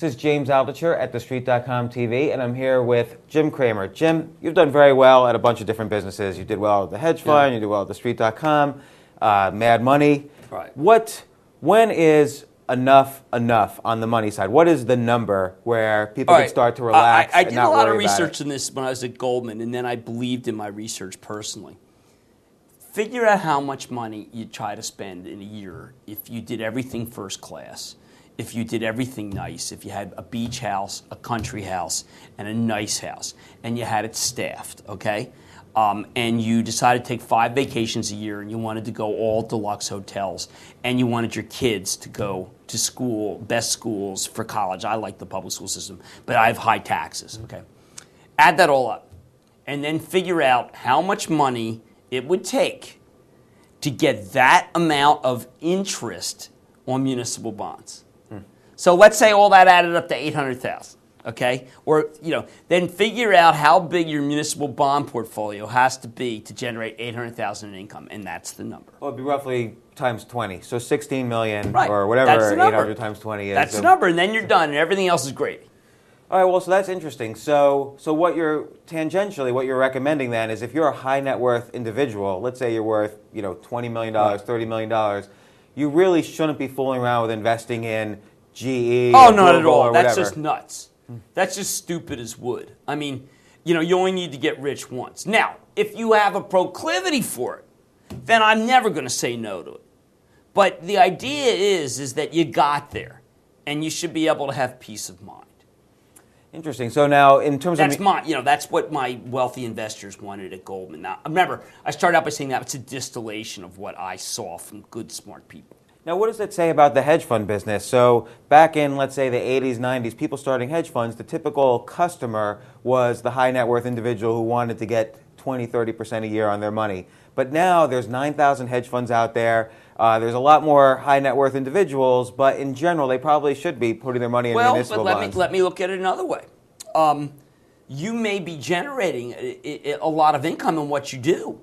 This is James Altucher at TheStreet.com TV, and I'm here with Jim Cramer. Jim, you've done very well at a bunch of different businesses. You did well at the hedge fund, you did well at TheStreet.com, Mad Money. Right. When is enough on the money side? What is the number where people can start to relax I and did not a lot worry of research about on this when I was at Goldman, and then I believed in my research personally. Figure out how much money you try to spend in a year if you did everything first class, if you did everything nice, if you had a beach house, a country house, and a nice house, and you had it staffed, okay? And you decided to take 5 vacations a year, and you wanted to go all deluxe hotels, and you wanted your kids to go to school, best schools for college. I like the public school system, but I have high taxes, okay? Add that all up, and then figure out how much money it would take to get that amount of interest on municipal bonds. So let's say all that added up to $800,000, okay? Or, then figure out how big your municipal bond portfolio has to be to generate $800,000 in income, and that's the number. Well, it'd be roughly times 20, so 16 million right. or whatever 800 times 20 is. That's the number, and then you're done, and everything else is gravy. All right, well, so that's interesting. So what you're recommending then is if you're a high net worth individual, let's say you're worth, $20 million, $30 million, you really shouldn't be fooling around with investing in GE. Oh, or not at Google all. or That's whatever. just nuts. That's just stupid as wood. I mean, you only need to get rich once. Now, if you have a proclivity for it, then I'm never going to say no to it. But the idea is that you got there, and you should be able to have peace of mind. Interesting. So now, in terms of that's what my wealthy investors wanted at Goldman. Now, remember, I started out by saying that it's a distillation of what I saw from good, smart people. Now, what does that say about the hedge fund business? So back in, let's say, the 80s, 90s, people starting hedge funds, the typical customer was the high net worth individual who wanted to get 20, 30% a year on their money. But now there's 9,000 hedge funds out there. There's a lot more high net worth individuals, but in general, they probably should be putting their money in municipal bonds. Let me look at it another way. You may be generating a lot of income in what you do,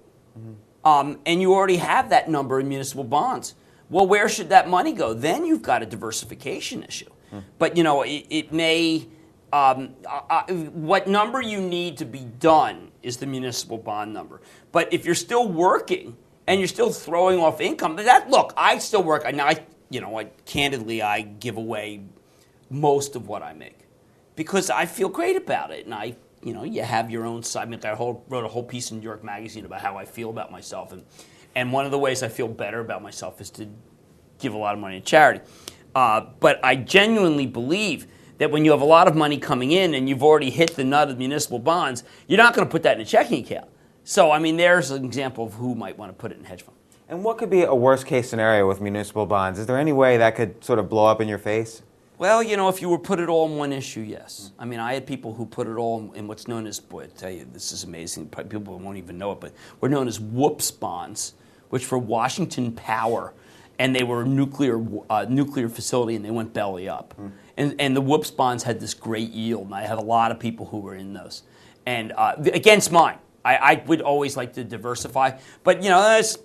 and you already have that number in municipal bonds. Well, where should that money go? Then you've got a diversification issue. But, it may, what number you need to be done is the municipal bond number. But if you're still working and you're still throwing off income, look, I still work. Candidly, I give away most of what I make because I feel great about it. And you have your own side. I wrote a whole piece in New York Magazine about how I feel about myself. And one of the ways I feel better about myself is to give a lot of money to charity. But I genuinely believe that when you have a lot of money coming in and you've already hit the nut of municipal bonds, you're not going to put that in a checking account. So, there's an example of who might want to put it in a hedge fund. And what could be a worst-case scenario with municipal bonds? Is there any way that could sort of blow up in your face? Well, if you were put it all in one issue, yes. I had people who put it all in what's known as, boy, I tell you, this is amazing. People won't even know it, but we're known as whoops bonds, which were Washington Power, and they were a nuclear facility, and they went belly up. And the whoops bonds had this great yield, and I had a lot of people who were in those. And against mine. I would always like to diversify, but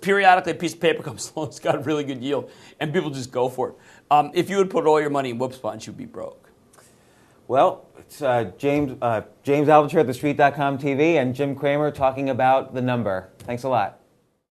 periodically a piece of paper comes along, it's got a really good yield, and people just go for it. If you would put all your money in whoops bonds, you'd be broke. Well, it's James Altucher at TheStreet.com TV and Jim Cramer talking about the number. Thanks a lot.